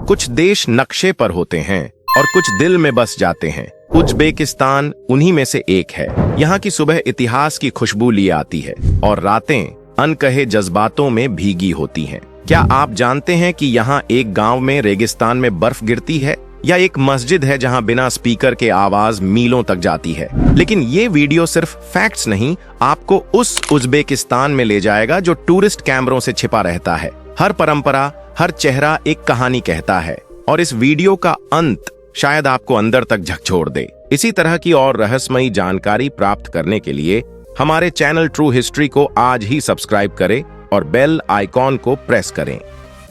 कुछ देश नक्शे पर होते हैं और कुछ दिल में बस जाते हैं। उज्बेकिस्तान उन्हीं में से एक है। यहाँ की सुबह इतिहास की खुशबू लिए आती है और रातें अनकहे जज्बातों में भीगी होती हैं। क्या आप जानते हैं कि यहाँ एक गांव में रेगिस्तान में बर्फ गिरती है, या एक मस्जिद है जहां बिना स्पीकर के आवाज मीलों तक जाती है। लेकिन ये वीडियो सिर्फ फैक्ट्स नहीं, आपको उस उज्बेकिस्तान में ले जाएगा जो टूरिस्ट कैमरों से छिपा रहता है। हर परंपरा, हर चेहरा एक कहानी कहता है, और इस वीडियो का अंत शायद आपको अंदर तक झकझोर दे। इसी तरह की और रहस्यमयी जानकारी प्राप्त करने के लिए हमारे चैनल ट्रू हिस्ट्री को आज ही सब्सक्राइब करें और बेल आइकॉन को प्रेस करें।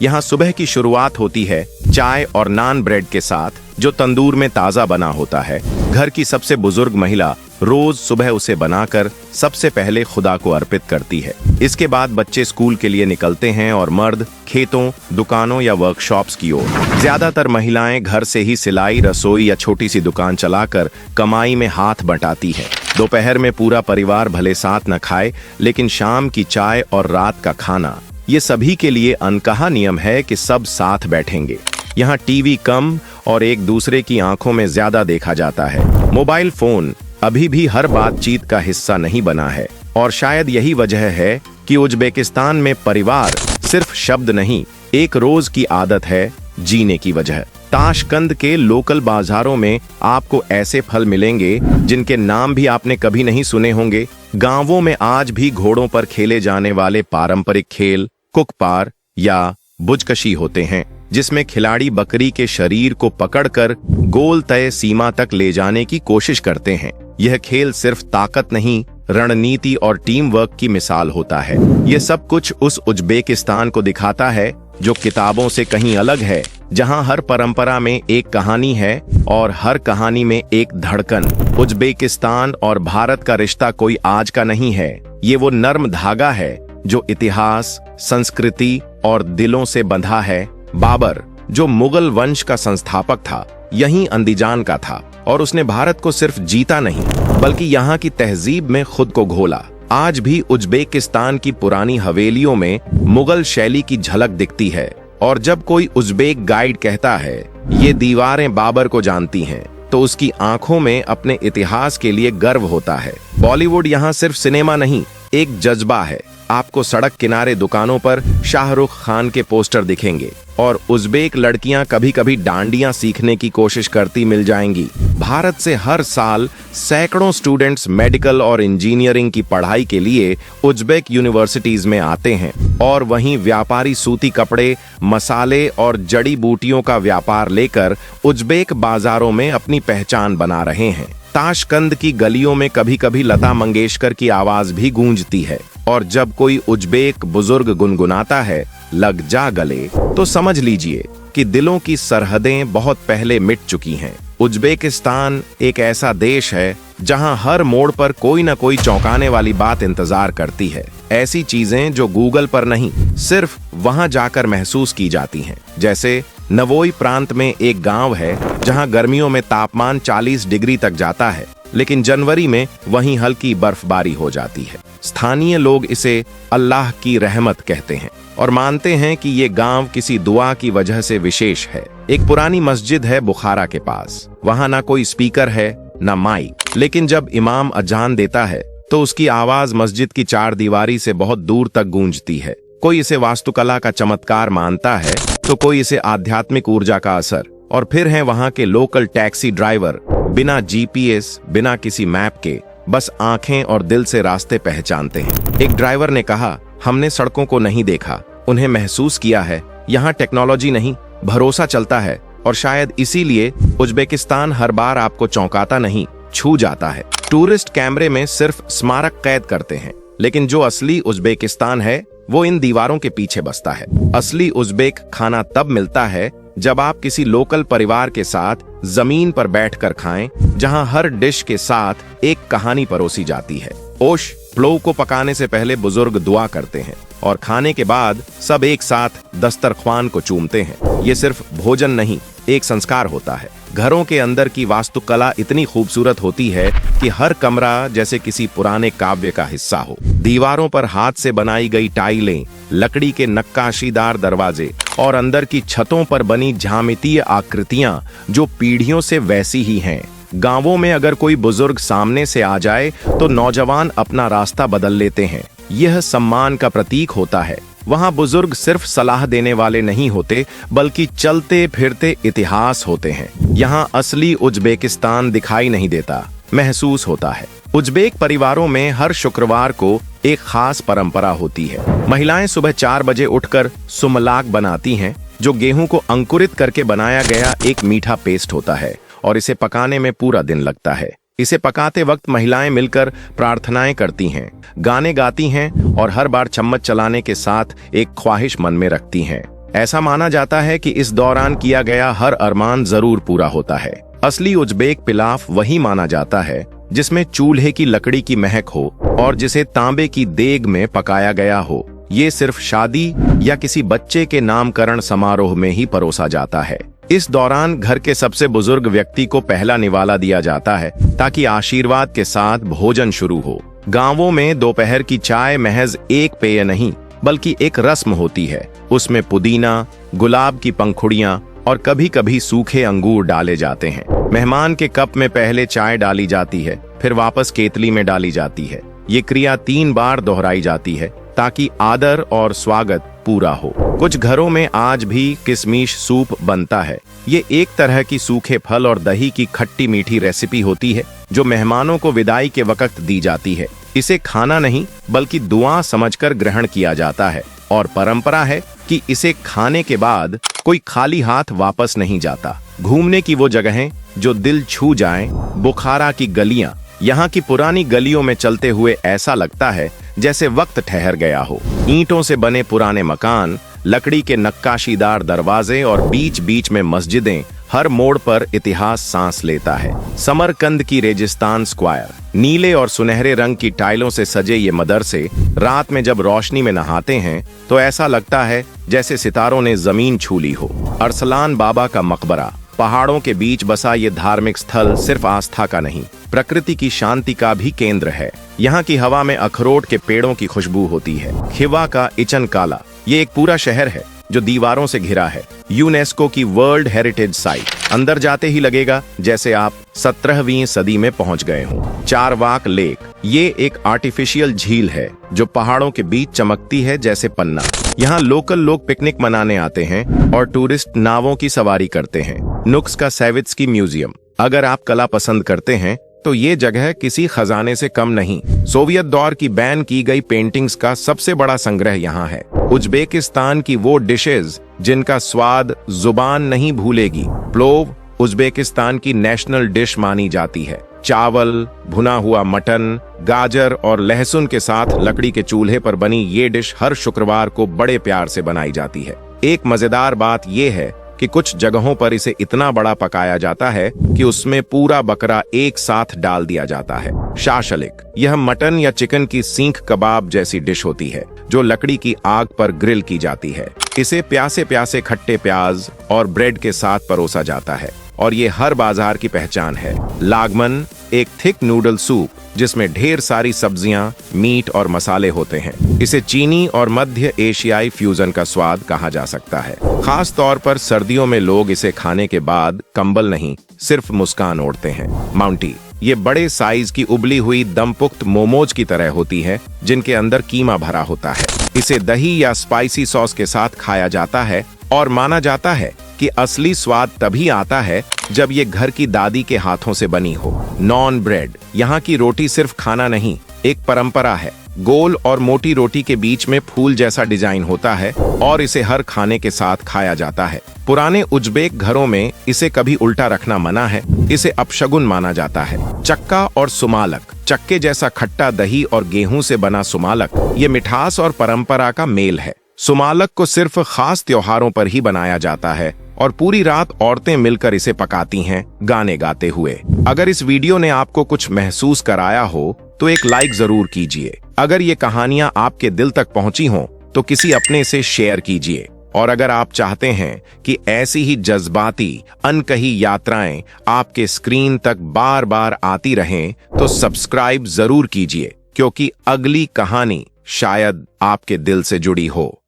यहाँ सुबह की शुरुआत होती है चाय और नान ब्रेड के साथ, जो तंदूर में ताजा बना होता है। घर की सबसे बुजुर्ग महिला रोज सुबह उसे बनाकर सबसे पहले खुदा को अर्पित करती है। इसके बाद बच्चे स्कूल के लिए निकलते हैं और मर्द खेतों, दुकानों या वर्कशॉप्स की ओर। ज्यादातर महिलाएं घर से ही सिलाई, रसोई या छोटी सी दुकान चलाकर कमाई में हाथ बटाती है। दोपहर में पूरा परिवार भले साथ न खाए, लेकिन शाम की चाय और रात का खाना, ये सभी के लिए अनकहा नियम है कि सब साथ बैठेंगे। यहाँ टीवी कम और एक दूसरे की आंखों में ज्यादा देखा जाता है। मोबाइल फोन अभी भी हर बातचीत का हिस्सा नहीं बना है, और शायद यही वजह है कि उज्बेकिस्तान में परिवार सिर्फ शब्द नहीं, एक रोज की आदत है जीने की वजह। ताशकंद के लोकल बाजारों में आपको ऐसे फल मिलेंगे जिनके नाम भी आपने कभी नहीं सुने होंगे। गांवों में आज भी घोड़ों पर खेले जाने वाले पारंपरिक खेल कुकपार या बुजकशी होते हैं, जिसमें खिलाड़ी बकरी के शरीर को पकड़कर गोल तय सीमा तक ले जाने की कोशिश करते हैं। यह खेल सिर्फ ताकत नहीं, रणनीति और टीम वर्क की मिसाल होता है। यह सब कुछ उस उज्बेकिस्तान को दिखाता है जो किताबों से कहीं अलग है, जहां हर परंपरा में एक कहानी है और हर कहानी में एक धड़कन। उज्बेकिस्तान और भारत का रिश्ता कोई आज का नहीं है, ये वो नर्म धागा है जो इतिहास, संस्कृति और दिलों से बंधा है। बाबर, जो मुगल वंश का संस्थापक था, यहीं अंदीजान का था, और उसने भारत को सिर्फ जीता नहीं बल्कि यहाँ की तहजीब में खुद को घोला। आज भी उज्बेकिस्तान की पुरानी हवेलियों में मुगल शैली की झलक दिखती है, और जब कोई उज्बेक गाइड कहता है ये दीवारें बाबर को जानती हैं, तो उसकी आंखों में अपने इतिहास के लिए गर्व होता है। बॉलीवुड यहाँ सिर्फ सिनेमा नहीं, एक जज्बा है। आपको सड़क किनारे दुकानों पर शाहरुख खान के पोस्टर दिखेंगे, और उज्बेक लड़कियां कभी कभी डांडियां सीखने की कोशिश करती मिल जाएंगी। भारत से हर साल सैकड़ों स्टूडेंट्स मेडिकल और इंजीनियरिंग की पढ़ाई के लिए उज्बेक यूनिवर्सिटीज में आते हैं, और वहीं व्यापारी सूती कपड़े, मसाले और जड़ी बूटियों का व्यापार लेकर उज्बेक बाजारों में अपनी पहचान बना रहे हैं। ताशकंद की गलियों में कभी कभी लता मंगेशकर की आवाज भी गूंजती है, और जब कोई उज्बेक बुजुर्ग गुनगुनाता है लग जा गले, तो समझ लीजिए कि दिलों की सरहदें बहुत पहले मिट चुकी हैं। उज्बेकिस्तान एक ऐसा देश है जहां हर मोड़ पर कोई न कोई चौंकाने वाली बात इंतजार करती है। ऐसी चीजें जो गूगल पर नहीं, सिर्फ वहां जाकर महसूस की जाती हैं। जैसे नवोई प्रांत में एक गांव है जहां गर्मियों में तापमान 40 डिग्री तक जाता है, लेकिन जनवरी में वहीं हल्की बर्फबारी हो जाती है। स्थानीय लोग इसे अल्लाह की रहमत कहते हैं और मानते हैं कि ये गांव किसी दुआ की वजह से विशेष है। एक पुरानी मस्जिद है बुखारा के पास। वहां ना कोई स्पीकर है ना माइक, लेकिन जब इमाम अजान देता है तो उसकी आवाज मस्जिद की चार दीवारी से बहुत दूर तक गूंजती है। कोई इसे वास्तुकला का चमत्कार मानता है, तो कोई इसे आध्यात्मिक ऊर्जा का असर। और फिर हैं वहां के लोकल टैक्सी ड्राइवर, बिना जीपीएस, बिना किसी मैप के, बस आंखें और दिल से रास्ते पहचानते हैं। एक ड्राइवर ने कहा, हमने सड़कों को नहीं देखा, उन्हें महसूस किया है। यहाँ टेक्नोलॉजी नहीं, भरोसा चलता है, और शायद इसीलिए उज्बेकिस्तान हर बार आपको चौंकाता नहीं, छू जाता है। टूरिस्ट कैमरे में सिर्फ स्मारक कैद करते हैं, लेकिन जो असली उज्बेकिस्तान है वो इन दीवारों के पीछे बसता है। असली उज्बेक खाना तब मिलता है जब आप किसी लोकल परिवार के साथ जमीन पर बैठकर खाएं, जहां हर डिश के साथ एक कहानी परोसी जाती है। ओश प्लो को पकाने से पहले बुजुर्ग दुआ करते हैं, और खाने के बाद सब एक साथ दस्तरख्वान को चूमते हैं। ये सिर्फ भोजन नहीं, एक संस्कार होता है। घरों के अंदर की वास्तुकला इतनी खूबसूरत होती है कि हर कमरा जैसे किसी पुराने काव्य का हिस्सा हो। दीवारों पर हाथ से बनाई गई टाइलें, लकड़ी के नक्काशीदार दरवाजे और अंदर की छतों पर बनी ज्यामितीय आकृतियां जो पीढ़ियों से वैसी ही हैं। गांवों में अगर कोई बुजुर्ग सामने से आ जाए तो नौजवान अपना रास्ता बदल लेते हैं। यह सम्मान का प्रतीक होता है। वहां बुजुर्ग सिर्फ सलाह देने वाले नहीं होते, बल्कि चलते फिरते इतिहास होते हैं। यहाँ असली उज्बेकिस्तान दिखाई नहीं देता, महसूस होता है। उज्बेक परिवारों में हर शुक्रवार को एक खास परंपरा होती है। महिलाएं सुबह 4 बजे उठकर सुमलाक बनाती हैं, जो गेहूं को अंकुरित करके बनाया गया एक मीठा पेस्ट होता है और इसे पकाने में पूरा दिन लगता है। इसे पकाते वक्त महिलाएं मिलकर प्रार्थनाएं करती हैं, गाने गाती हैं और हर बार चम्मच चलाने के साथ एक ख्वाहिश मन में रखती हैं। ऐसा माना जाता है कि इस दौरान किया गया हर अरमान जरूर पूरा होता है। असली उज्बेक पिलाफ वही माना जाता है जिसमें चूल्हे की लकड़ी की महक हो और जिसे तांबे की देग में पकाया गया हो। ये सिर्फ शादी या किसी बच्चे के नामकरण समारोह में ही परोसा जाता है। इस दौरान घर के सबसे बुजुर्ग व्यक्ति को पहला निवाला दिया जाता है ताकि आशीर्वाद के साथ भोजन शुरू हो। गांवों में दोपहर की चाय महज एक पेय नहीं, बल्कि एक रस्म होती है। उसमें पुदीना, गुलाब की पंखुड़ियां और कभी कभी सूखे अंगूर डाले जाते हैं। मेहमान के कप में पहले चाय डाली जाती है, फिर वापस केतली में डाली जाती है। ये क्रिया 3 बार दोहराई जाती है ताकि आदर और स्वागत पूरा हो। कुछ घरों में आज भी किशमिश सूप बनता है। ये एक तरह की सूखे फल और दही की खट्टी मीठी रेसिपी होती है जो मेहमानों को विदाई के वक्त दी जाती है। इसे खाना नहीं बल्कि दुआ समझकर ग्रहण किया जाता है और परंपरा है कि इसे खाने के बाद कोई खाली हाथ वापस नहीं जाता। घूमने की वो जगहें जो दिल छू जाएं, बुखारा की गलियां, यहाँ की पुरानी गलियों में चलते हुए ऐसा लगता है जैसे वक्त ठहर गया हो। ईंटों से बने पुराने मकान, लकड़ी के नक्काशीदार दरवाजे और बीच बीच में मस्जिदें, हर मोड़ पर इतिहास सांस लेता है। समरकंद की रेगिस्तान स्क्वायर, नीले और सुनहरे रंग की टाइलों से सजे ये मदरसे रात में जब रोशनी में नहाते हैं तो ऐसा लगता है जैसे सितारों ने जमीन छू ली हो। अरसलान बाबा का मकबरा, पहाड़ों के बीच बसा ये धार्मिक स्थल सिर्फ आस्था का नहीं, प्रकृति की शांति का भी केंद्र है। यहाँ की हवा में अखरोट के पेड़ों की खुशबू होती है। खिवा का इचन काला, ये एक पूरा शहर है जो दीवारों से घिरा है। यूनेस्को की वर्ल्ड हेरिटेज साइट। अंदर जाते ही लगेगा जैसे आप 17वीं सदी में पहुंच गए हों। चारवाक लेक, ये एक आर्टिफिशियल झील है जो पहाड़ों के बीच चमकती है जैसे पन्ना। यहाँ लोकल लोग पिकनिक मनाने आते हैं और टूरिस्ट नावों की सवारी करते हैं। नुक्स का सेविट्स्की म्यूजियम, अगर आप कला पसंद करते हैं तो ये जगह किसी खजाने से कम नहीं। सोवियत दौर की बैन की गई पेंटिंग्स का सबसे बड़ा संग्रह यहाँ है। उज्बेकिस्तान की वो डिशेज जिनका स्वाद जुबान नहीं भूलेगी। प्लोव उज्बेकिस्तान की नेशनल डिश मानी जाती है। चावल, भुना हुआ मटन, गाजर और लहसुन के साथ लकड़ी के चूल्हे पर बनी ये डिश हर शुक्रवार को बड़े प्यार से बनाई जाती है। एक मजेदार बात यह है कि कुछ जगहों पर इसे इतना बड़ा पकाया जाता है कि उसमें पूरा बकरा एक साथ डाल दिया जाता है। शाशलिक, यह मटन या चिकन की सींख कबाब जैसी डिश होती है जो लकड़ी की आग पर ग्रिल की जाती है। इसे प्यासे प्यासे खट्टे प्याज और ब्रेड के साथ परोसा जाता है और ये हर बाजार की पहचान है। लागमन, एक थिक नूडल सूप जिसमें ढेर सारी सब्जियां, मीट और मसाले होते हैं। इसे चीनी और मध्य एशियाई फ्यूजन का स्वाद कहा जा सकता है। खास तौर पर सर्दियों में लोग इसे खाने के बाद कंबल नहीं, सिर्फ मुस्कान ओढ़ते हैं। माउंटी, ये बड़े साइज की उबली हुई दमपुख्त मोमोज की तरह होती है जिनके अंदर कीमा भरा होता है। इसे दही या स्पाइसी सॉस के साथ खाया जाता है और माना जाता है कि असली स्वाद तभी आता है जब ये घर की दादी के हाथों से बनी हो। नॉन ब्रेड, यहाँ की रोटी सिर्फ खाना नहीं, एक परंपरा है। गोल और मोटी रोटी के बीच में फूल जैसा डिजाइन होता है और इसे हर खाने के साथ खाया जाता है। पुराने उज्बेक घरों में इसे कभी उल्टा रखना मना है, इसे अपशगुन माना जाता है। चक्का और सुमालक, चक्के जैसा खट्टा दही और गेहूं से बना सुमालक, ये मिठास और परंपरा का मेल है। सुमालक को सिर्फ खास त्योहारों पर ही बनाया जाता है और पूरी रात औरतें मिलकर इसे पकाती हैं, गाने गाते हुए। अगर इस वीडियो ने आपको कुछ महसूस कराया हो तो एक लाइक जरूर कीजिए। अगर ये कहानियां आपके दिल तक पहुंची हों तो किसी अपने से शेयर कीजिए। और अगर आप चाहते हैं कि ऐसी ही जज्बाती अनकही यात्राएं आपके स्क्रीन तक बार बार आती रहें, तो सब्सक्राइब जरूर कीजिए, क्योंकि अगली कहानी शायद आपके दिल से जुड़ी हो।